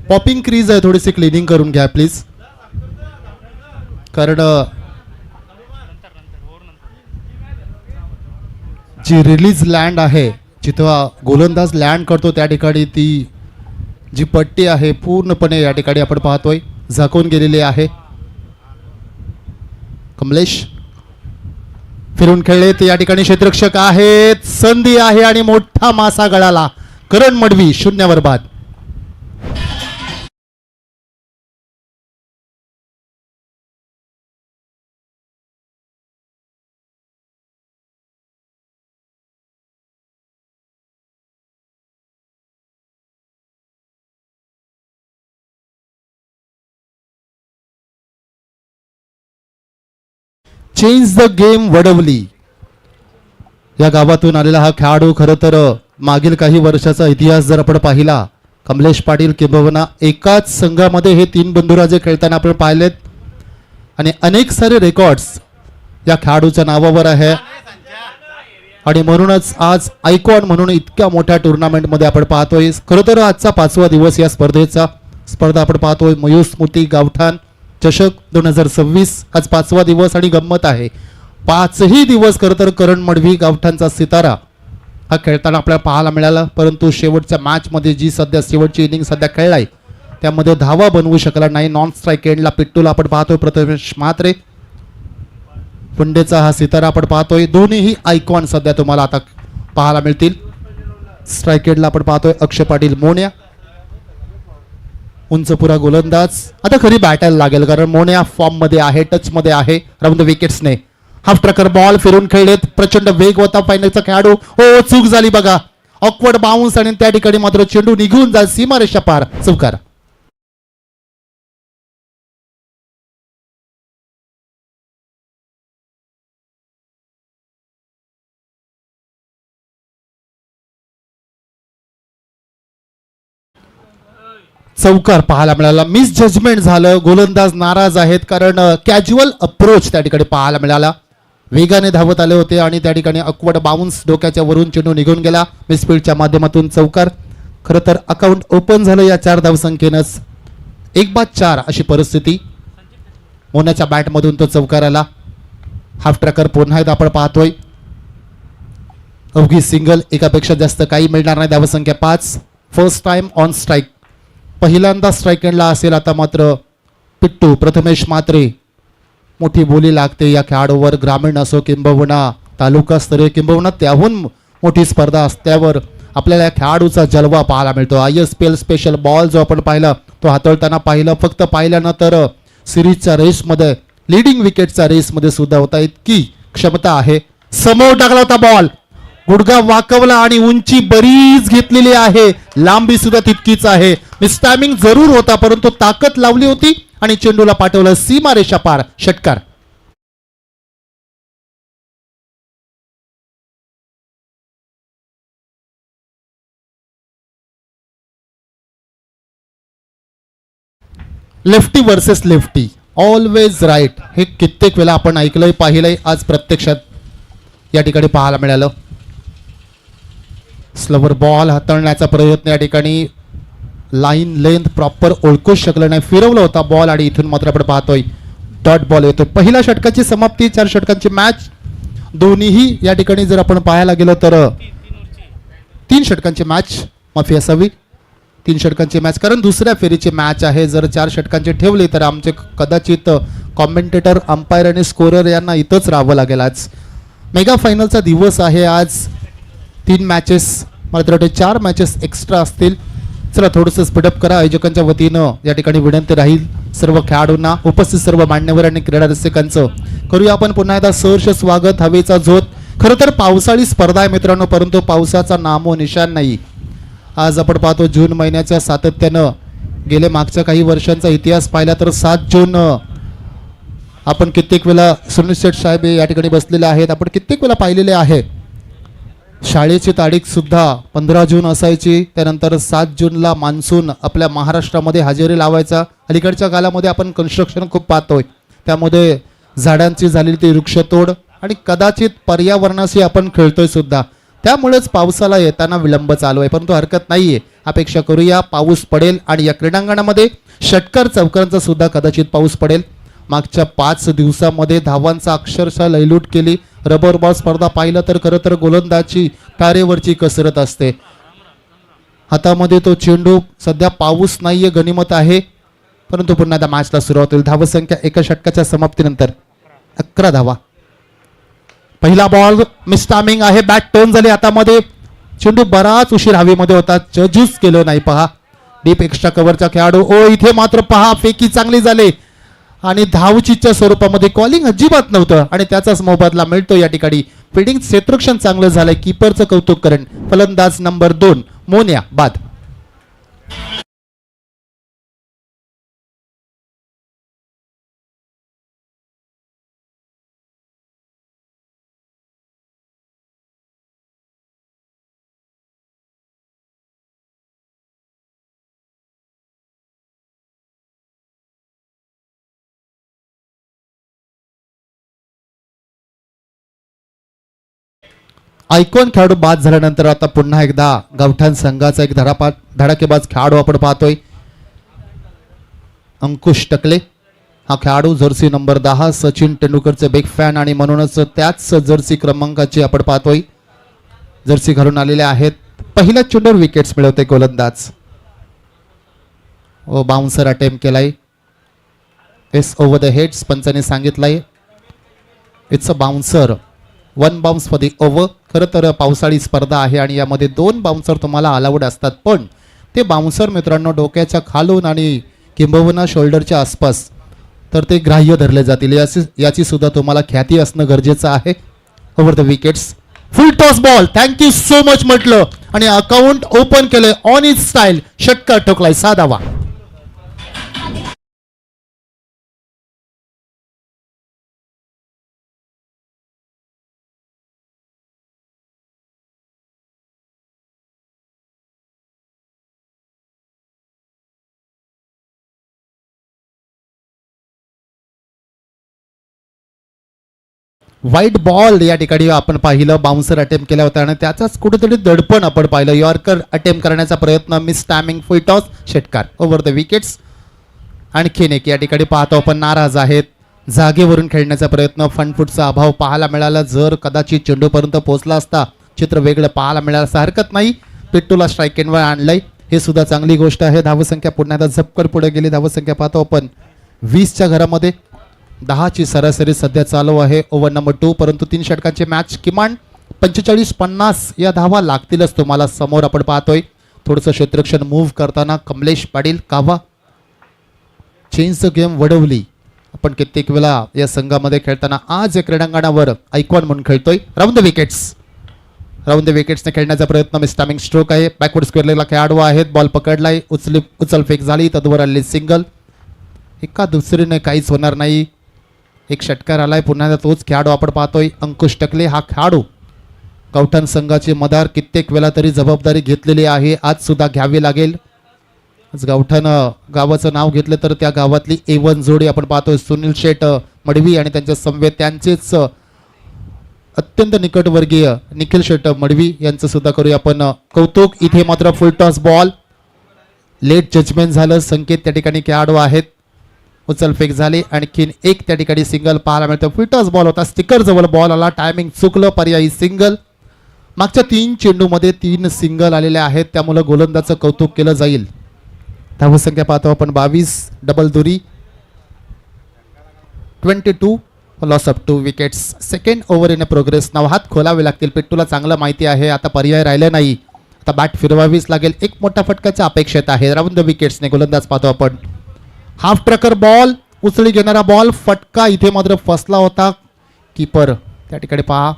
Popping crease आहे, थोडीशी cleaning करून घ्या प्लीज, कारण जी रिलीज लँड आहे जिथं गोलंदाज लँड करतो त्या ठिकाणी ती जी पट्टी आहे पूर्णपणे या ठिकाणी आपण पाहतोय झाकून गेलेली आहे. कमलेश फिरून खेळले ते या ठिकाणी क्षेत्ररक्षक आहेत, संधी आहे आणि मोठा मासा गळाला. करण मडवी 0 बाद. चेंज द गेम वडवली या गावातून आलेला हा खेळाडू खरं तर मागील काही वर्षाचा इतिहास जर आपण पाहिला, कमलेश पाटील किंबहुना एकाच संघामध्ये हे 3 बंधुराजे खेळताना आपण पाहिलेत आणि अनेक सारे रेकॉर्ड्स या खेळाडूच्या नावावर आहे आणि म्हणूनच आज आयकॉन म्हणून इतक्या मोठ्या टुर्नामेंटमध्ये आपण पाहतोय. खरं तर आजचा 5वा दिवस या स्पर्धा आपण पाहतोय मयूर स्मृती गावठाण चषक 2026. आज 5वा दिवस आणि गंमत आहे 5ही दिवस खरं तर करण मडवी गावठाणचा सितारा हा खेळताना आपल्याला पाहायला मिळाला, परंतु शेवटच्या मॅचमध्ये जी सध्या शेवटची इनिंग सध्या खेळलाय त्यामध्ये धावा बनवू शकला नाही. नॉन स्ट्राईक एंडला पिट्टूला आपण पाहतोय प्रथमेश म्हात्रे, पुंडेचा हा सितारा आपण पाहतोय. दोन्हीही आयकॉन सध्या तुम्हाला आता पाहायला मिळतील. स्ट्राईक एंडला आपण पाहतोय अक्षय पाटील मोन्या, उंचपुरा गोलंदाज. आता खरी बॅटल लागेल कारण मोन्या फॉर्म मध्ये आहे, टच मध्ये आहे. राऊंड द विकेट्सने हाफ ट्रॅकर बॉल फिरून खेळलेत, प्रचंड वेग होता फायनलचा खेळाडू. हो चूक झाली बघा, ऑकवर्ड बाउन्स आणि त्या ठिकाणी मात्र चेंडू निघून जाईल सीमारेषा पार. चौकार. चौकार पाहायला मिळाला. मिस जजमेंट झालं, गोलंदाज नाराज आहेत कारण कॅज्युअल अप्रोच त्या ठिकाणी पाहायला मिळाला. वेगाने धावत आले होते आणि त्या ठिकाणी अकवर्ड बाउन्स डोक्याच्या वरून चेंडू निघून गेला. मिसफील्डच्या माध्यमातून चौकार. खरं तर अकाउंट ओपन झालं या 4 धावसंख्येनंच. 1-4 अशी परिस्थिती. मोन्याच्या बॅटमधून तो चौकार आला. हाफ ट्रॅकर पुन्हा एकदा आपण पाहतोय. अवघी सिंगल, एकापेक्षा जास्त काही मिळणार नाही. धावसंख्या 5. फर्स्ट टाइम ऑन स्ट्राईक, पहिल्यांदा स्ट्राईक एंडला असेल आता मात्र पिट्टू प्रथमेश म्हात्रे. मोठी बोली लागते या खेळाडूवर, ग्रामीण असो किंबहुना तालुकास्तरीय किंबहुना त्याहून मोठी स्पर्धा असल्यावर आपल्याला या खेळाडूचा जलवा पाहायला मिळतो. ISPL स्पेशल बॉल जो आपण पाहिला तो हाताळताना पाहिलं, फक्त पाहिल्यानं तर सिरीजच्या रेसमध्ये लीडिंग विकेटच्या रेसमध्ये सुद्धा होता इतकी क्षमता आहे. समोर टाकला होता बॉल, गुडघा वाकवला आणि उंची बरीच घेतलेली आहे, लांबी सुद्धा तितकीच आहे. मिसटायमिंग जरूर होता परंतु ताकद लावली होती आणि चेंडूला पाठवलं सीमारेषा पार. षटकार. Lefty versus lefty, always right, हे कित्येक वेळा आपण ऐकलंय पाहिलंय, आज प्रत्यक्षात या ठिकाणी पाहायला मिळालं. स्लोवर बॉल हाताळण्याचा प्रयत्न या ठिकाणी लाईन लेंथ प्रॉपर ओळखूच शकलं नाही, फिरवला होता बॉल आणि इथून मात्र आपण पाहतोय डॉट बॉल येतोय. पहिल्या षटकाची समाप्ती, 4 षटकांची मॅच. दोन्हीही या ठिकाणी जर आपण पाहायला गेलो तर 3 षटकांची मॅच माफी असावी, 3 षटकांची मॅच, कारण दुसऱ्या फेरीची मॅच आहे. जर 4 षटकांची ठेवली तर आमचे कदाचित कॉमेंटेटर, अंपायर आणि स्कोरर यांना इथंच राहावं लागेल. आज मेगा फायनलचा दिवस आहे. आज 3 मॅचेस, मला तर वाटते 4 मॅचेस एक्स्ट्रा असतील. चला थोडंसं स्पीडअप करा. आयोजकांच्या वतीनं या ठिकाणी विनंती राहील सर्व खेळाडूंना, उपस्थित सर्व मान्यवर आणि क्रीडा रसिकांचं करूया आपण पुन्हा एकदा सहर्ष स्वागत. हवेचा झोत. खरं तर पावसाळी स्पर्धा आहे मित्रांनो, परंतु पावसाचा नामो निशाण नाही. आज आपण पाहतो जून महिन्याच्या सातत्यानं गेले मागच्या काही वर्षांचा इतिहास पाहिला तर 7 जून आपण कित्येक वेळा, सुनील शेठ साहेब या ठिकाणी बसलेले आहेत, आपण कित्येक वेळा पाहिलेले आहे. शाळेची तारीख सुद्धा 15 जून असायची, त्यानंतर 7 जूनला मान्सून आपल्या महाराष्ट्रामध्ये हजेरी लावायचा. अलीकडच्या काळामध्ये आपण कन्स्ट्रक्शन खूप पाहतोय, त्यामध्ये झाडांची झालेली ती वृक्षतोड आणि कदाचित पर्यावरणाशी आपण खेळतोय सुद्धा, त्यामुळेच पावसाला येताना विलंब चालू आहे. परंतु हरकत नाहीये, अपेक्षा करूया. पाऊस पडेल आणि या क्रीडांगणामध्ये षटकार चौकारांचा सुद्धा कदाचित पाऊस पडेल. मागच्या 5 दिवसामध्ये धावांचा अक्षरशः लयलूट केली. रबर बॉल स्पर्धा पाहिलं तर खरं तर गोलंदाजी तारेवरची कसरत असते. हातामध्ये तो चेंडू, सध्या पाऊस नाहीये, गनिमत आहे, परंतु पुन्हा त्या मॅचला सुरुवात होईल. धावसंख्या एका षटकाच्या समाप्तीनंतर 11 धावा. पहिला बॉल मिसटायमिंग आहे, बॅट टर्न झाली हातामध्ये, चेंडू बराच उशीर हवेमध्ये होता, जजूस केलं नाही. पहा डीप एक्स्ट्रा कव्हरचा खेळाडू, ओ इथे मात्र पहा फेकी चांगली झाली आणि धावचीच्या स्वरूपामध्ये कॉलिंग अजिबात नव्हतं आणि त्याचाच मोबदला मिळतो या ठिकाणी. फिल्डिंग क्षेत्ररक्षण चांगलं झालंय, कीपरचं कौतुक करेन. फलंदाज नंबर 2 मोन्या बाद. आयकॉन खेळाडू बाद झाल्यानंतर आता पुन्हा एकदा गावठाण संघाचा एक धडाकेबाज खेळाडू आपण पाहतोय. अंकुश टकले हा खेळाडू, जर्सी नंबर 10, सचिन तेंडुलकरचे बिग फॅन आणि म्हणूनच त्याच जर्सी क्रमांकाची आपण पाहतोय. जर्सी घालून आलेले आहेत. पहिल्या चेंडूवर विकेट्स मिळवते गोलंदाज. ओ बाउन्सर अटेम्प्ट केलाय. एस ओव्हर द हेड्स पंचाने सांगितलंय. It's a bouncer, 1 bounce for the over. खरं तर पावसाळी स्पर्धा आहे आणि यामध्ये 2 बाउन्सर तुम्हाला अलाउड असतात, पण ते बाउन्सर मित्रांनो डोक्याच्या खालून आणि किंबहुना शोल्डरच्या आसपास तर ते ग्राह्य धरले जातील. याची सुद्धा तुम्हाला ख्याती असणं गरजेचं आहे. Over the wickets, full toss ball, thank you so much म्हटलं आणि अकाउंट ओपन केलंय ऑन इज स्टाईल. षटकार ठोकलाय, 6 धावा. व्हाईट बॉल या ठिकाणी आपण पाहिलं, बाउन्सर अटेम्प्ट केला होता आणि त्याचाच कुठेतरी दडपण आपण पाहिलं. यॉर्कर अटेम्प्ट करण्याचा प्रयत्न, मिस टायमिंग, फुल टॉस, षटकार. Over the wickets. आणखीन एक या ठिकाणी पाहतो आपण नाराज आहेत. जागेवरून खेळण्याचा प्रयत्न, फ्रंट फूटचा अभाव पाहायला मिळाला. जर कदाचित चेंडूपर्यंत पोहोचला असता चित्र वेगळं पाहायला मिळालं हरकत नाही. पिट्टूला स्ट्राईक एंडवर आणलंय, हे सुद्धा चांगली गोष्ट आहे. धावसंख्या पुन्हा एकदा झपकर पुढे गेली. धावसंख्या पाहतो आपण 20च्या घरामध्ये. 10ची सरासरी सध्या चालू आहे. ओव्हर नंबर 2, परंतु 3 षटकांची मॅच, किमान 45-50 या धावा लागतीलच तुम्हाला. समोर आपण पाहतोय थोडंसं क्षेत्ररक्षण मूव्ह करताना कमलेश पाटील काव्हा. चेंज द गेम वडवली. आपण कित्येक वेळा या संघामध्ये खेळताना आज या क्रीडांगणावर आयकॉन म्हणून खेळतोय. Round the wickets. Round the विकेट्सने खेळण्याचा प्रयत्न, मिसटायमिंग स्ट्रोक आहे. बॅकवर्ड स्क्वेअरला खेळाडू आहेत. बॉल पकडलाय, उचल फेक झाली, तद्वर आलेली सिंगल. एका दुसरीने काहीच होणार नाही. एक षटकार आलाय. पुन्हा तोच खेळाडू आपण पाहतोय, अंकुश टकले. हा खेळाडू गावठाण संघाचे मदार, कित्येक वेळा तरी जबाबदारी घेतलेली आहे, आज सुद्धा घ्यावी लागेल. आज गावठाण गावाचं नाव घेतलं तर त्या गावातली A1 जोडी आपण पाहतोय, सुनील शेठ मडवी आणि त्यांच्या समवेत त्यांचेच अत्यंत निकटवर्गीय निखिल शेठ मडवी यांचं सुद्धा करूया आपण कौतुक. इथे मात्र full toss ball, late judgement झालं. संकेत त्या ठिकाणी खेळाडू आहेत. उचलफेक झाली, आणखीन एक त्या ठिकाणी सिंगल पाहायला मिळतं. फुल टॉस बॉल होता, स्टिकर जवळ बॉल आला, टायमिंग चुकलं, पर्यायी सिंगल. मागच्या 3 चेंडूमध्ये 3 सिंगल आलेले आहेत, त्यामुळे गोलंदाजचं कौतुक केलं जाईल. धावसंख्या पाहतो आपण 22, डबल दुरी 22, loss of 2 wickets. Second over in progress. नाव हात खोलावे लागतील. पिट्टूला चांगलं माहिती आहे आता पर्याय राहिले नाही, आता बॅट फिरवावीच लागेल. एक मोठा फटकाच्या अपेक्षित आहे. राऊंड द विकेट्सने गोलंदाज पाहतो आपण. हाफ ट्रकर बॉल, उचली घेणारा बॉल, फटका इथे मात्र फसला होता. कीपर त्या ठिकाणी पहा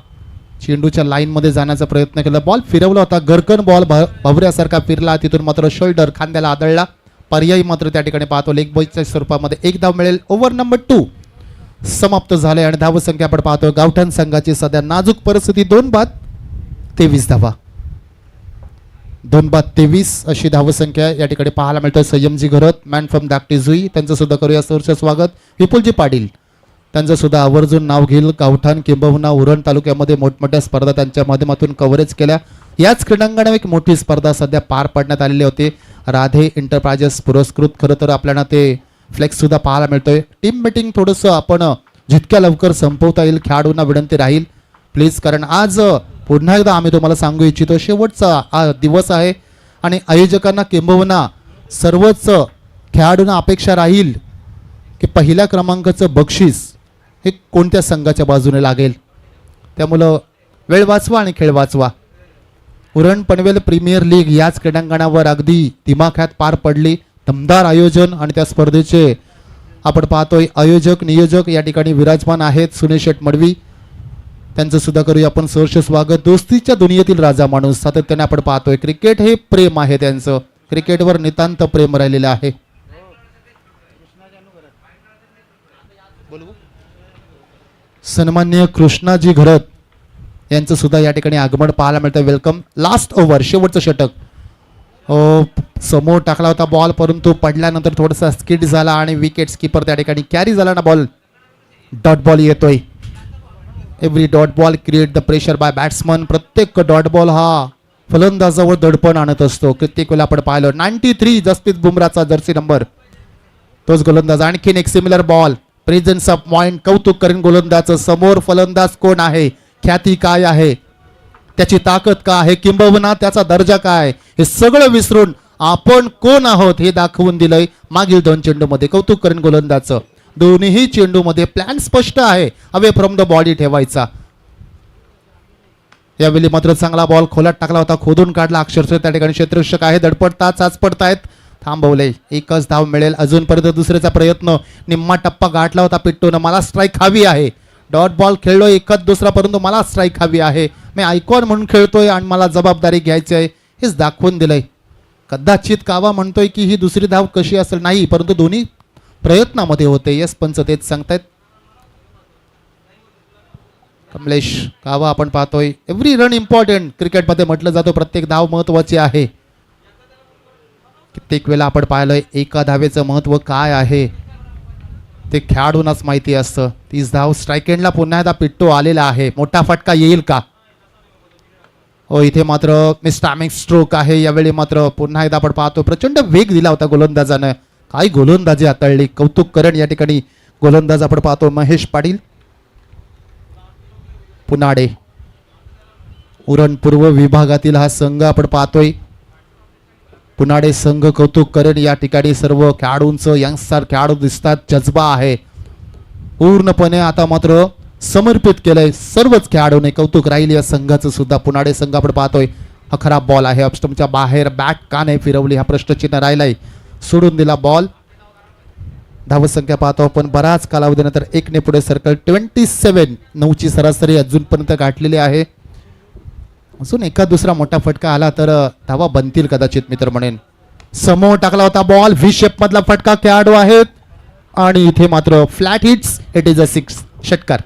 चेंडूच्या लाईनमध्ये जाण्याचा प्रयत्न केला, बॉल फिरवला होता. गरकन बॉल भवऱ्यासारखा फिरला, तिथून मात्र शोल्डर खांद्याला आदळला. पर्यायी मात्र त्या ठिकाणी पाहतो लेग बॉयच्या स्वरूपामध्ये 1 धाव मिळेल. ओव्हर नंबर 2 समाप्त झाले आणि धावसंख्या आपण पाहतो गावठाण संघाची सध्या नाजूक परिस्थिती 2 बाद 23 धावा. 2 बाद 23 अशी धावसंख्या या ठिकाणी पाहायला मिळतं. संयमजी घरत, मॅन फ्रॉम धाकटी जुई, त्यांचं सुद्धा करूया सहर्ष स्वागत. विपुलजी पाटील त्यांचं सुद्धा आवर्जून नाव घेईल. गावठाण किंबहुना उरण तालुक्यामध्ये मोठमोठ्या स्पर्धा त्यांच्या माध्यमातून कव्हरेज केल्या. याच क्रीडांगणावर एक मोठी स्पर्धा सध्या पार पाडण्यात आलेली होती. राधे एंटरप्राइजेस पुरस्कृत. खरं तर आपल्याला ते फ्लेक्स सुद्धा पाहायला मिळतोय. टीम मीटिंग थोडंसं आपण जितक्या लवकर संपवता येईल खेळाडूंना विनंती राहील प्लीज, कारण आज पुन्हा एकदा आम्ही तुम्हाला सांगू इच्छितो शेवटचा दिवस आहे आणि आयोजकांना किंबहुना सर्वच खेळाडूंना अपेक्षा राहील की पहिल्या क्रमांकाचं बक्षीस हे कोणत्या संघाच्या बाजूने लागेल. त्यामुळं वेळ वाचवा आणि खेळ वाचवा. उरण पनवेल प्रीमियर लीग याच क्रीडांगणावर अगदी दिमाखात पार पडली. दमदार आयोजन आणि त्या स्पर्धेचे आपण पाहतोय आयोजक नियोजक या ठिकाणी विराजमान आहेत. सुनील शेठ मडवी त्यांचं सुद्धा करूया आपण सहर्ष स्वागत. दोस्तीच्या दुनियेतील राजा माणूस सातत्याने आपण पाहतोय. क्रिकेट हे प्रेम आहे त्यांचं. क्रिकेटवर नितांत प्रेम राहिलेलं आहे. सन्माननीय कृष्णाजी घरत यांचं सुद्धा या ठिकाणी आगमन पाहायला मिळतं. वेलकम. लास्ट ओव्हर शेवटचं षटक. समोर टाकला होता बॉल परंतु पडल्यानंतर थोडासा स्किड झाला आणि विकेट कीपर त्या ठिकाणी कॅरी झाला ना बॉल. डॉट बॉल येतोय. Every dot ball create the pressure by batsman. प्रत्येक डॉट बॉल हा फलंदाजावर दडपण आणत असतो. कित्येक वेळा आपण पाहिलं. 93 जसप्रीत बुमराचा जर्सी नंबर तोच गोलंदाज. आणखीन एक similar ball. Presence of mind. कौतुक करेन गोलंदाज. समोर फलंदाज कोण आहे, ख्याती काय आहे, त्याची ताकद काय आहे, किंबहुना त्याचा दर्जा काय, हे सगळं विसरून आपण कोण आहोत हे दाखवून दिलंय मागील 2 चेंडूमध्ये. कौतुक करेन गोलंदाजचं. दोन्ही चेंडूमध्ये प्लॅन स्पष्ट आहे. अवे फ्रॉम द बॉडी ठेवायचा. यावेळी मात्र चांगला बॉल खोलात टाकला होता. खोदून काढला अक्षरशः त्या ठिकाणी. क्षेत्ररक्षक आहे. धडपडतात चाचपडतायत. थांबवले. एकच धाव मिळेल. अजूनपर्यंत दुसऱ्याचा प्रयत्न. निम्मा टप्पा गाठला होता पिट्टून. मला स्ट्राईक हवी आहे. डॉट बॉल खेळलोय एकच दुसरा परंतु मला स्ट्राईक हवी आहे. मी आयकॉन म्हणून खेळतोय आणि मला जबाबदारी घ्यायची आहे हेच दाखवून दिलंय. कदाचित कावा म्हणतोय की ही दुसरी धाव कशी असेल, नाही परंतु दोन्ही प्रयत्नामध्ये होते. यस पंच तेच सांगतायत. कमलेश कावा आपण पाहतोय. Every run important. क्रिकेटमध्ये म्हटलं जातं प्रत्येक धाव महत्वाची आहे. कित्येक वेळा आपण पाहिलंय एका धावेचं महत्व काय आहे ते खेळाडूंनाच माहिती असतं. 30 धाव. स्ट्राईक एंडला पुन्हा एकदा पिट्टू आलेला आहे. मोठा फटका येईल का? हो इथे मात्र मिस्टॅमिक स्ट्रोक आहे. यावेळी मात्र पुन्हा एकदा आपण पाहतो प्रचंड वेग दिला होता गोलंदाजानं. काय गोलंदाजी हाताळली. कौतुक करण या ठिकाणी गोलंदाज आपण पाहतो महेश पाटील पुनाडे. उरण पूर्व विभागातील हा संघ आपण पाहतोय. पुनाडे संघ कौतुक करण या ठिकाणी सर्व खेळाडूंचं यंगस्टर खेळाडू दिसतात. जज्बा आहे पूर्णपणे. आता मात्र समर्पित केलंय सर्वच खेळाडूने. कौतुक राहील या संघाचं सुद्धा. पुनाडे संघ आपण पाहतोय. हा खराब बॉल आहे. अपस्टमच्या बाहेर. बॅट का नाही फिरवली हा प्रश्नचिन्ह राहिलाय. सोडून दिला बॉल. धावसंख्या पाहतो आपण बराच कालावधीनंतर 1 ने पुढे सर्कल. 27. 9ची सरासरी अजूनपर्यंत गाठलेली आहे. अजून एका दुसरा मोठा फटका आला तर धावा बनतील कदाचित मित्र म्हणेन. समोर टाकला होता बॉल. व्ही शेप मधला फटका. खेळाडू आहेत आणि इथे मात्र flat hits. It is a 6. षटकार.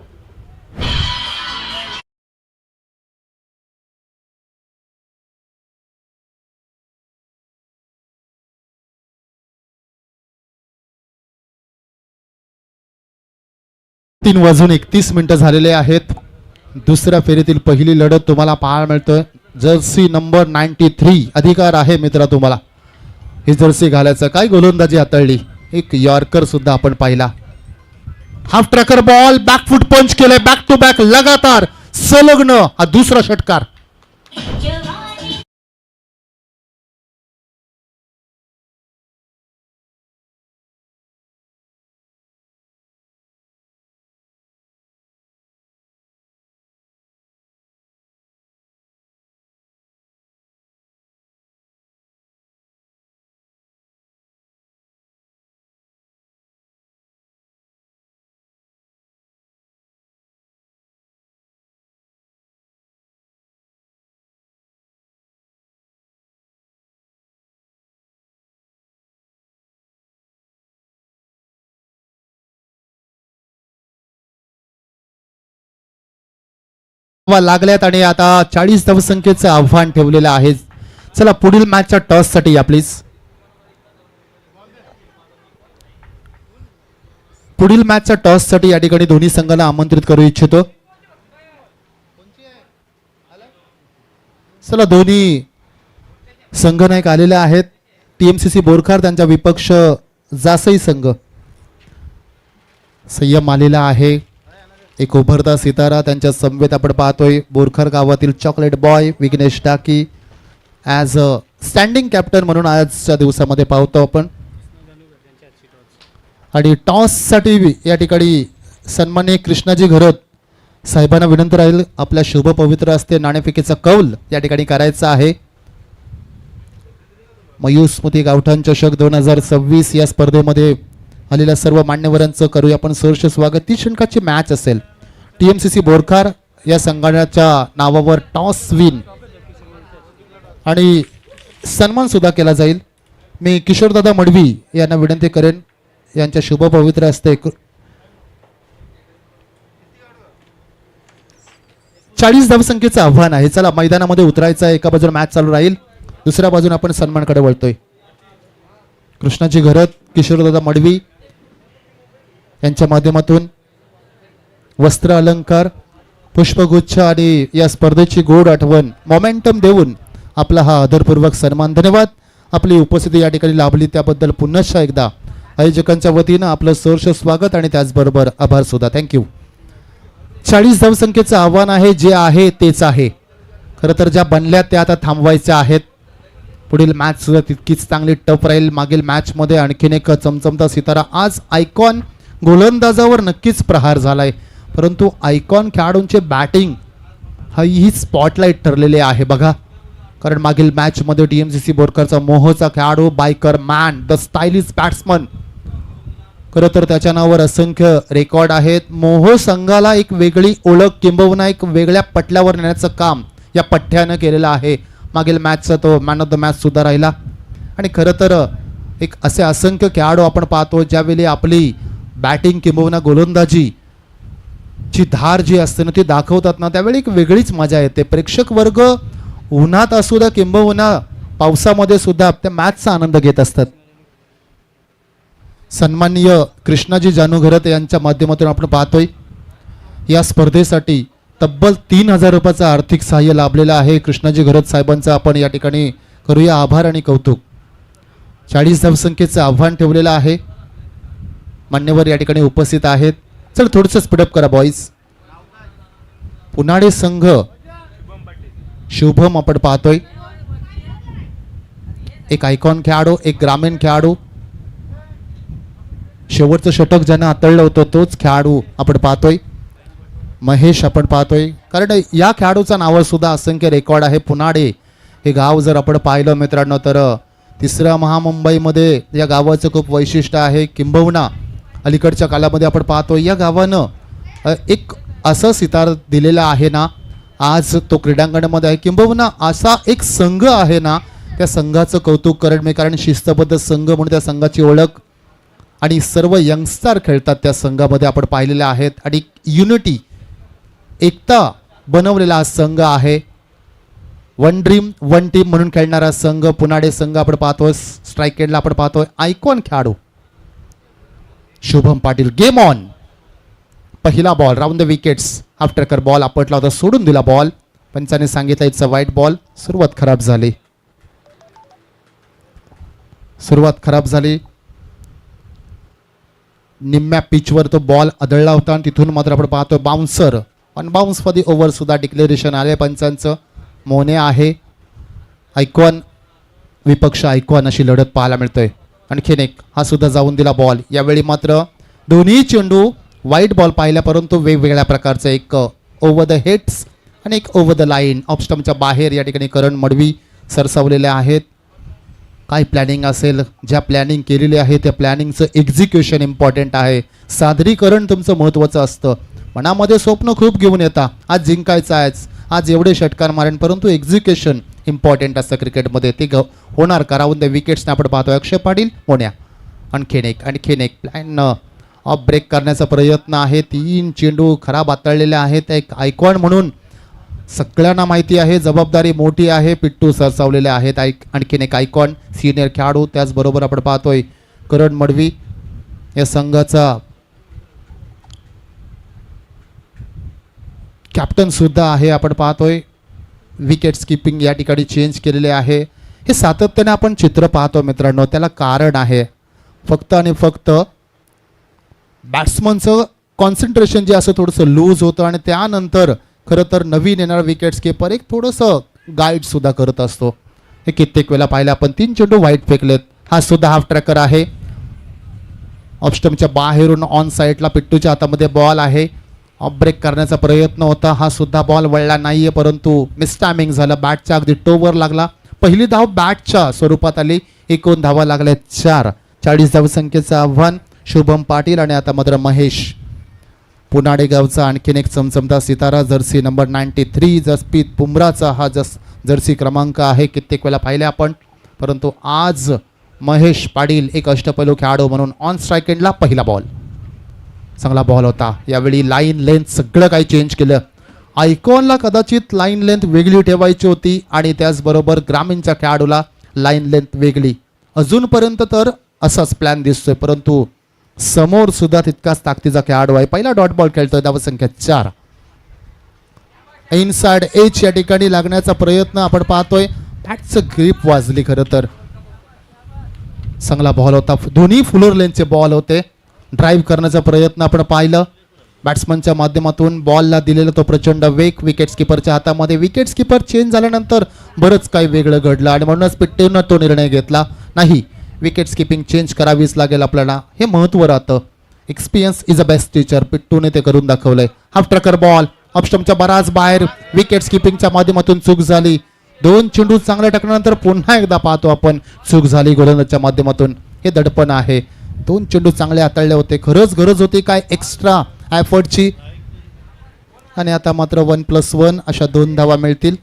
तीन वाजून 31 मिनिटं झालेले आहेत. दुसऱ्या फेरीतील पहिली लढत तुम्हाला पाहायला मिळतोय. जर्सी नंबर 93 अधिकार आहे मित्रा तुम्हाला ही जर्सी घालायचं. काय गोलंदाजी हाताळली. एक यॉर्कर सुद्धा आपण पाहिला. Half tracker ball. बॅकफुट पंच केले. बॅक टू बॅक लगातार संलग्न हा दुसरा षटकार. लागल्यात आणि आता 40 धावसंख्येचं आव्हान ठेवलेलं आहे. चला पुढील मॅचच्या टॉस साठी या प्लीज. पुढील मॅचच्या टॉस साठी या ठिकाणी दोन्ही संघांना आमंत्रित करू इच्छितो. चला दोन्ही संघनायक आलेले आहेत. TMCC बोरखार त्यांचा विपक्ष जासई संघ. संयम आलेला आहे. एक उभरता सितारा त्यांच्या समवेत आपण पाहतोय बोरखार गावातील chocolate boy Vighnesh Daki as a standing captain म्हणून आजच्या दिवसामध्ये पाहतो आपण. आणि टॉससाठी या ठिकाणी सन्माननीय कृष्णाजी घरत साहेबांना विनंती राहील आपल्या शुभ पवित्र असते नाणेफेकीचा कौल या ठिकाणी करायचा आहे. मयूर स्मृती गावठाण चषक 2026 या स्पर्धेमध्ये आलेल्या सर्व मान्यवरांचं करूया आपण सहर्ष स्वागत. 30 षटकाची मॅच असेल. TMCC बोरखार या संघाच्या नावावर टॉस विन आणि सन्मान सुद्धा केला जाईल. मी किशोरदादा मडवी यांना विनंती करेन यांच्या शुभ पवित्र असते 40 धावसंख्येचं आव्हान आहे. चला मैदानामध्ये उतरायचं आहे. एका बाजूला मॅच चालू राहील, दुसऱ्या बाजूने आपण सन्मानकडे वळतोय. कृष्णाजी घरत किशोरदादा मडवी यांच्या माध्यमातून वस्त्र अलंकार पुष्पगुच्छ आणि या स्पर्धेची गोड आठवण मोमेंटम देऊन आपला हा आदरपूर्वक सन्मान. धन्यवाद. आपली उपस्थिती या ठिकाणी लाभली त्याबद्दल पुन्हा एकदा आयोजकांच्या वतीनं आपलं सहर्ष स्वागत आणि त्याचबरोबर आभार सुद्धा. थँक्यू. 40 धावसंख्येचं आव्हान आहे. जे आहे तेच आहे. खरं तर ज्या बनल्या त्या आता थांबवायच्या आहेत. पुढील मॅच सुद्धा तितकीच चांगली टफ राहील. मागील मॅचमध्ये आणखीन एक चमचमता सितारा. आज आयकॉन गोलंदाजावर नक्कीच प्रहार झालाय, परंतु आयकॉन खेळाडूंचे बॅटिंग ही स्पॉटलाईट ठरलेले आहे बघा. कारण मागील मॅचमध्ये TMCC बोरकरचा मोहचा खेळाडू biker man the stylish batsman. खरं तर त्याच्या नावावर असंख्य रेकॉर्ड आहेत. मोह संघाला एक वेगळी ओळख किंबहुना एक वेगळ्या पटल्यावर नेण्याचं काम या पठ्ठ्यानं केलेलं आहे. मागील मॅचचा तो मॅन ऑफ द मॅच सुद्धा राहिला. आणि खरं तर एक असे असंख्य खेळाडू आपण पाहतो ज्यावेळी आपली बॅटिंग किंबहुना गोलंदाजी ची धार जी असते ना ती दाखवतात ना त्यावेळी एक वेगळीच मजा येते. प्रेक्षक वर्ग उन्हात असू द्या किंबहुना पावसामध्ये सुद्धा त्या मॅचचा आनंद घेत असतात. सन्माननीय कृष्णाजी जानू घरत यांच्या माध्यमातून आपण पाहतोय या स्पर्धेसाठी तब्बल 3000 रुपयाचं आर्थिक सहाय्य लाभलेलं आहे. कृष्णाजी घरत साहेबांचा आपण या ठिकाणी करूया आभार आणि कौतुक. 40 धावसंख्येचं आव्हान ठेवलेलं आहे. मान्यवर या ठिकाणी उपस्थित आहेत. चल थोडंसं स्पीडअप करा बॉईज. पुनाडे संघ शुभम आपण पाहतोय. एक आयकॉन खेळाडू, एक ग्रामीण खेळाडू. शेवटचं षटक ज्यानं हाताळलं होतं तोच खेळाडू आपण पाहतोय. महेश आपण पाहतोय. कारण या खेळाडूचा नावावर सुद्धा असंख्य रेकॉर्ड आहे. पुनाडे हे गाव जर आपण पाहिलं मित्रांनो तर तिसऱ्या महामुंबईमध्ये या गावाचं खूप वैशिष्ट्य आहे. किंबहुना अलीकडच्या काळामध्ये आपण पाहतो या गावानं एक असं सितार दिलेला आहे ना आज तो क्रीडांगणामध्ये आहे. किंबहुना असा एक संघ आहे ना त्या संघाचं कौतुक करेन मी. कारण शिस्तबद्ध संघ म्हणून त्या संघाची ओळख आणि सर्व यंगस्टर खेळतात त्या संघामध्ये आपण पाहिलेले आहेत. आणि युनिटी एकता बनवलेला हा संघ आहे. वन ड्रीम वन टीम म्हणून खेळणारा संघ पुनाडे संघ आपण पाहतोय. स्ट्राईक एंडला आपण पाहतोय आयकॉन खेळाडू शुभम पाटील. Game on. पहिला बॉल राऊंड द विकेट्स. आफ्टरकर बॉल आपटला होता, सोडून दिला बॉल. पंचाने सांगितलं इट्स अ वाईट बॉल. सुरुवात खराब झाली. निम्म्या पिचवर तो बॉल आदळला होता आणि तिथून मात्र आपण पाहतोय बाउन्सर. पण बाउन्स फॉर दी ओव्हर सुद्धा डिक्लेरेशन आले पंचांचं. मोने आहे आयकॉन विपक्ष आयकॉन अशी लढत पाहायला मिळतोय. आणखीन एक हा सुद्धा जाऊन दिला बॉल. यावेळी मात्र दोन्ही चेंडू वाईट बॉल पाहिल्या, परंतु वेगवेगळ्या प्रकारचं एक ओव्हर द हेड्स आणि एक ओव्हर द लाईन ऑफ स्टंपच्या बाहेर या ठिकाणी करण मडवी सरसावलेले आहेत. काय प्लॅनिंग असेल, ज्या प्लॅनिंग केलेली आहे त्या प्लॅनिंगचं एक्झिक्युशन इम्पॉर्टंट आहे. सादरीकरण तुमचं महत्त्वाचं असतं. मनामध्ये स्वप्न खूप घेऊन येता आज जिंकायचं आहे, आज एवढे षटकार मारेन, परंतु एक्झिक्युशन इम्पॉर्टंट असतं क्रिकेटमध्ये. ते होणार का? राहून द विकेट्सने आपण पाहतोय अक्षय पाटील मोन्या. आणखीन एक प्लॅन ऑफ ब्रेक करण्याचा प्रयत्न आहे. 3 चेंडू खराब हाताळलेले आहेत. एक आयकॉन म्हणून सगळ्यांना माहिती आहे जबाबदारी मोठी आहे. पिट्टू सरसावलेले आहेत. आणखीन एक आयकॉन सिनियर खेळाडू. त्याचबरोबर आपण पाहतोय करण मडवी या संघाचा कॅप्टन सुद्धा आहे. आपण पाहतोय विकेट्स किपिंग या ठिकाणी चेंज केलेले आहे. हे सातत्याने आपण चित्र पाहतो मित्रांनो, त्याला कारण आहे. फक्त आणि फक्त बॅट्समनचं कॉन्सन्ट्रेशन जे असं थोडंसं लूज होतं आणि त्यानंतर खरं तर नवीन येणारा विकेट्स किपर एक थोडंसं गाईडसुद्धा करत असतो. हे कित्येक वेळा पाहिलं आपण. 3 चेंडू वाईट फेकलेत. हा सुद्धा हाफ ट्रॅकर आहे. ऑफस्टमच्या बाहेरून ऑन साईडला पिट्टूच्या हातामध्ये बॉल आहे. ऑफ ब्रेक करण्याचा प्रयत्न होता. हा सुद्धा बॉल वळला नाहीये, परंतु मिसटायमिंग झालं. बॅटच्या अगदी टोवर लागला. पहिली धाव बॅटच्या स्वरूपात आली. एकूण धावा लागल्या 4. 40 धावसंख्येचं आव्हान शुभम पाटील आणि आता मात्र महेश पुनाडे गावचा आणखीन एक चमचमता सितारा. जर्सी नंबर 93 जसप्रीत बुमराचा हा जर्सी क्रमांक आहे. कित्येक वेळा पाहिले आपण, परंतु आज महेश पाटील एक अष्टपैलू खेळाडू म्हणून ऑन स्ट्राईक एंडला पहिला बॉल. चांगला बॉल होता. यावेळी लाईन लेंथ सगळं काही चेंज केलं. आयकॉनला कदाचित लाईन लेंथ वेगळी ठेवायची होती आणि त्याचबरोबर ग्रामीणच्या खेळाडूला लाईन लेंथ वेगळी. अजूनपर्यंत तर असाच प्लॅन दिसतोय, परंतु समोर सुद्धा तितकाच ताकदीचा खेळाडू आहे. पहिला डॉट बॉल खेळतोय. धावसंख्या 4. इनसाइड एज या ठिकाणी लागण्याचा प्रयत्न आपण पाहतोय. बॅटचं ग्रीप वाजली. खरं तर चांगला बॉल होता. दोन्ही फुलर लेनचे बॉल होते. ड्राईव्ह करण्याचा प्रयत्न आपण पाहिलं बॅट्समनच्या माध्यमातून. बॉलला दिलेला तो प्रचंड वेग विकेट्स किपरच्या हातामध्ये. विकेट्स किपर चेंज झाल्यानंतर बरंच काही वेगळं घडलं आणि म्हणूनच पिट्टूनं तो निर्णय घेतला. नाही, विकेट्स किपिंग चेंज करावीच लागेल आपल्याला. हे महत्त्व राहतं. Experience is a best teacher. पिट्टूने ते करून दाखवलंय. हाफ ट्रॅकर बॉल ऑफस्टमच्या बराच बाहेर. विकेट्स किपिंगच्या माध्यमातून चूक झाली. 2 चेंडू चांगल्या टाकल्यानंतर पुन्हा एकदा पाहतो आपण चूक झाली गोलंदाजच्या माध्यमातून. हे दडपण आहे. 2 चेंडू चांगले हाताळले होते. खरंच गरज होती काय एक्स्ट्रा एफर्टची. आणि आता मात्र 1+1 अशा 2 धावा मिळतील.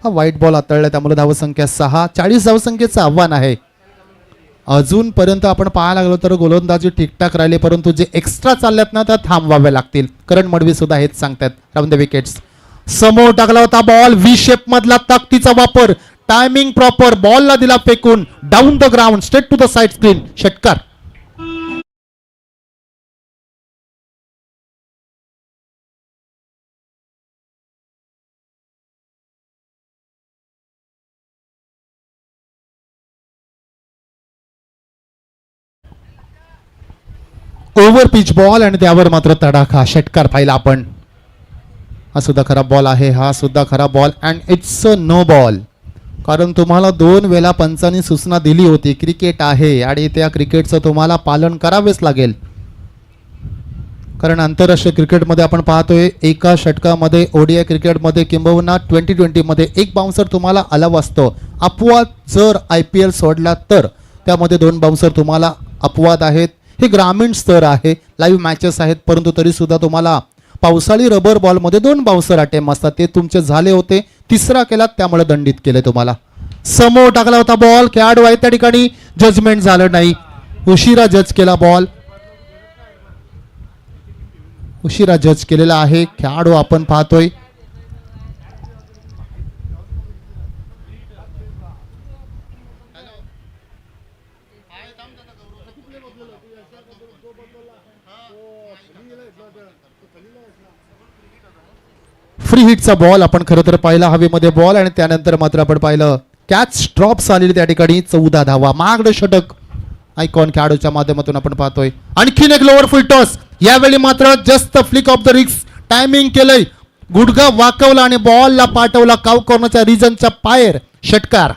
हा वाईट बॉल हाताळला, त्यामुळे धावसंख्या 6. 40 धावसंख्येचं आव्हान आहे. अजूनपर्यंत आपण पाहायला लागलो तर गोलंदाजी ठीकठाक राहिले, परंतु जे एक्स्ट्रा चालल्यात ना त्या थांबवाव्या लागतील. करण मडवी सुद्धा हेच सांगतात. Round the wickets. समोर टाकला होता बॉल. व्ही शेप मधला ताकदीचा वापर. Timing proper. बॉलला दिला फेकून. Down the ground straight to the side screen. षटकार. ओव्हर पिच बॉल आणि त्यावर मात्र तडाखा. षटकार पाहिला आपण. हा सुद्धा खराब बॉल आहे. हा सुद्धा खराब ball and it's a no ball. कारण तुम्हाला 2 वेळा पंचांनी सूचना दिली होती. क्रिकेट आहे आणि त्या क्रिकेटचं तुम्हाला पालन करावेच लागेल. कारण आंतरराष्ट्रीय क्रिकेटमध्ये आपण पाहतोय एका षटकामध्ये ओडीआय क्रिकेटमध्ये किंबहुना 2020 मध्ये एक बाउन्सर तुम्हाला अलाव असतो. अपवाद जर IPL सोडला तर त्यामध्ये 2 बाउन्सर तुम्हाला अपवाद आहेत. हे ग्रामीण स्तर आहे. लाईव्ह मॅचेस आहेत, परंतु तरी सुद्धा तुम्हाला पावसाळी रबर बॉलमध्ये 2 बाउन्सर अटेम्प्ट असतात. ते तुमचे झाले होते. 3रा केला त्यामुळे दंडित केले तुम्हाला. समोर टाकला होता बॉल. खेळाडू आहे त्या ठिकाणी. जजमेंट झालं नाही. उशिरा जज केला बॉल. उशिरा जज केलेला आहे. खेळाडू आपण पाहतोय. फ्री हिटचा बॉल आपण खरं तर पाहिला. हवेमध्ये बॉल आणि त्यानंतर मात्र आपण पाहिलं कॅच ड्रॉप्स आलेली त्या ठिकाणी. 14 धावा. महागडे षटक आयकॉन खेळाडूच्या माध्यमातून आपण पाहतोय. आणखीन एक लोअर फुल टॉस. यावेळी मात्र जस्ट फ्लिक ऑफ द रिक्स. टायमिंग केलंय. गुडघा वाकवला आणि बॉलला पाठवला काव कॉर्नरच्या रिजनच्या पायर. षटकार.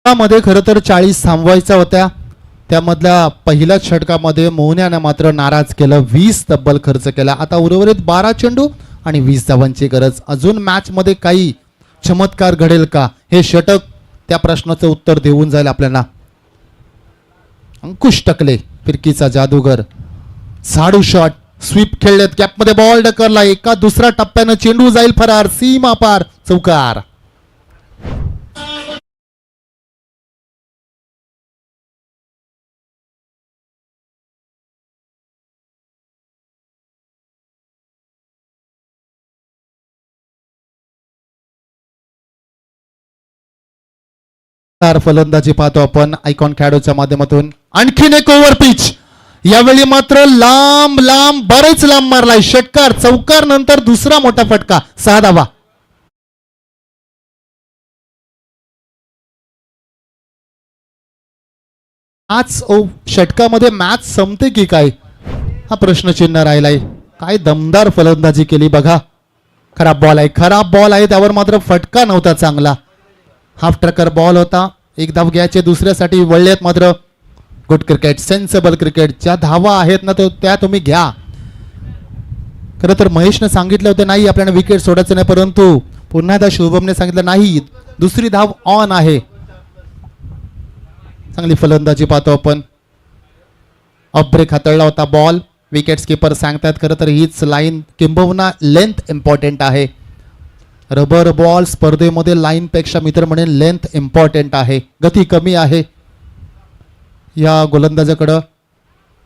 मध्ये खरं तर 40 थांबवायच्या होत्या. त्यामधल्या पहिल्याच षटकामध्ये मोहन्यानं मात्र नाराज केलं. 20 तब्बल खर्च केला. आता उर्वरित 12 चेंडू आणि 20 धावांची गरज. अजून मॅच मध्ये काही चमत्कार घडेल का? हे षटक त्या प्रश्नाचं उत्तर देऊन जाईल आपल्याला. अंकुश टकले फिरकीचा जादूगर. झाडू शॉट. स्वीप खेळलेत. कॅपमध्ये बॉल ढकलला. एका दुसऱ्या टप्प्यानं चेंडू जाईल फरार. सीमा पार. चौकार. फलंदाजी पाहतो आपण आयकॉन खेळाडूच्या माध्यमातून. आणखीन एक ओव्हर पिच, यावेळी मात्र लांब लांब बरेच लांब मारलाय षटकार. चौकार नंतर दुसरा मोठा फटका, 6 धावा. आज षटकामध्ये मॅच संपते की काय हा प्रश्नचिन्ह राहिलाय. काय दमदार फलंदाजी केली बघा. खराब बॉल आहे, खराब बॉल आहे, त्यावर मात्र फटका नव्हता चांगला. हाफ ट्रकर बॉल होता. एक धाव घ्यायचे, दुसऱ्यासाठी वळलेत मात्र. Good cricket, sensible cricket. ज्या धावा आहेत ना त्या तुम्ही घ्या. खरं तर महेशने सांगितलं होतं नाही आपल्याला विकेट सोडायचं नाही, परंतु पुन्हा एकदा शुभमने सांगितलं नाही, दुसरी धाव ऑन आहे. चांगली फलंदाजी पाहतो आपण. ऑफ ब्रेक हाताळला होता बॉल. विकेट कीपर सांगतात खरं तर हीच लाईन किंबहुना लेंथ इम्पॉर्टंट आहे. रबर बॉल स्पर्धेमध्ये लाईन पेक्षा मित्र म्हणेन लेंथ इम्पॉर्टंट आहे. गती कमी आहे या गोलंदाजाकडं.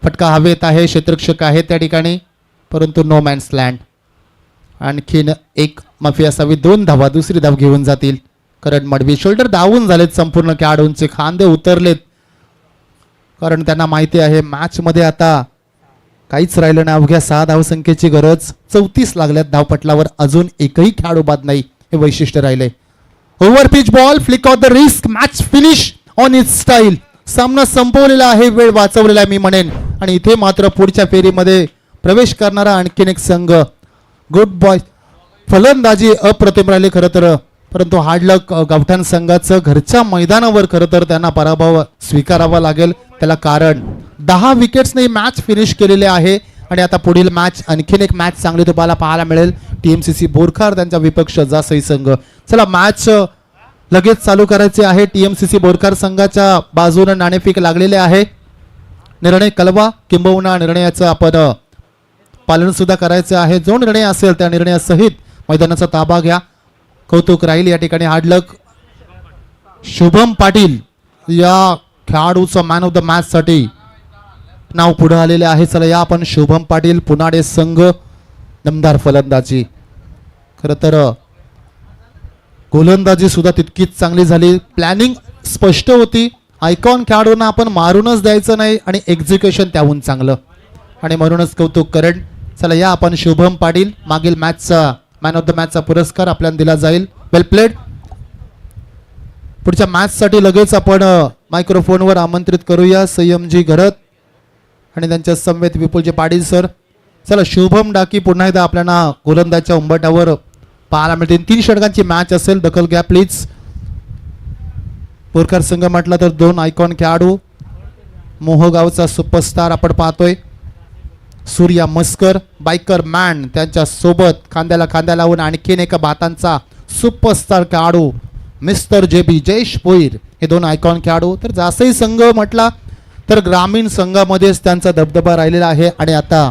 फटका हवेत आहे, क्षेत्ररक्षक आहे त्या ठिकाणी, परंतु नो मॅन्स लँड. आणखीन एक माफी असावी, 2 धावा. दुसरी धाव घेऊन जातील करण मडवी. शोल्डर डाऊन झालेत संपूर्ण खेळाडूंचे, खांदे उतरलेत, कारण त्यांना माहिती आहे मॅच मध्ये आता काहीच राहिलं नाही. अवघ्या 6 धावसंख्येची गरज. 34 लागल्यात धावपटलावर, अजून एकही खेळाडू बाद नाही, हे वैशिष्ट्य राहिले. Over pitch ball, flick of the risk, match finish on it's style. सामना संपवलेला आहे, वेळ वाचवलेला आहे मी म्हणेन. आणि इथे मात्र पुढच्या फेरीमध्ये प्रवेश करणारा आणखीन एक संघ. गुड बॉय, फलंदाजी अप्रतिम राहिली खरं तर, परंतु हार्डलक गावठाण संघाचं घरच्या मैदानावर खरं तर त्यांना पराभव स्वीकारावा लागेल. त्याला कारण 10 विकेट्सने मॅच फिनिश केलेले आहे. आणि आता पुढील मॅच, आणखीन एक मॅच चांगली तुम्हाला पाहायला मिळेल. TMCC बोरखार त्यांचा विपक्ष जासई संघ. चला मॅच लगेच चालू करायचे आहे. TMCC बोरखार संघाच्या बाजूने नाणेफेक लागलेले आहे. निर्णय कळवा, किंबहुना निर्णयाचं आपण पालन सुद्धा करायचं आहे. जो निर्णय असेल त्या निर्णयासहित मैदानाचा ताबा घ्या. कौतुक राहील या ठिकाणी. हार्डलक शुभम पाटील या खेळाडूचं मॅन ऑफ द मॅच साठी नाव पुढे आलेले आहे. चला या आपण शुभम पाटील, पुनाडे संघ. दमदार फलंदाजी, खरं तर गोलंदाजी सुद्धा तितकीच चांगली झाली. प्लॅनिंग स्पष्ट होती. आयकॉन खेळाडूंना आपण मारूनच द्यायचं नाही आणि एक्झिक्युशन त्याहून चांगलं, आणि म्हणूनच कौतुक करण. चला या आपण शुभम पाटील, मागील मॅचचा मॅन ऑफ द मॅचचा पुरस्कार आपल्याला दिला जाईल. वेल प्लेड. पुढच्या मॅच साठी लगेच आपण मायक्रोफोनवर आमंत्रित करूया संयमजी घरत आणि त्यांच्या समवेत विपुलजी पाटील सर. चला शुभम डाकी पुन्हा एकदा आपल्याला गोलंदाजच्या उंबरठ्यावर पाहायला मिळतील. 3 षटकांची मॅच असेल, दखल घ्या प्लीज. बोरखार संघ म्हटलं तर 2 आयकॉन खेळाडू. मोहगावचा सुपरस्टार आपण पाहतोय सूर्या मस्कर, बायकर मॅन, त्यांच्या सोबत खांद्याला खांद्या लावून आणखीन एका भातांचा सुपरस्टार खेळाडू मिस्टर JB जयेश भोईर. हे 2 आयकॉन खेळाडू. तर जासई संघ म्हटला तर ग्रामीण संघामध्येच त्यांचा दबदबा राहिलेला आहे. आणि आता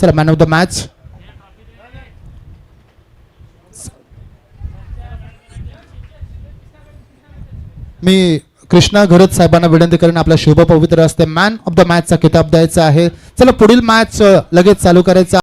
चला मॅन ऑफ द मॅच. मी कृष्णा घरत साहेबांना विनंती करेन आपला शुभ पवित्र असते मॅन ऑफ द मॅचचा किताब द्यायचा आहे. चला पुढील मॅच लगेच चालू करायचा.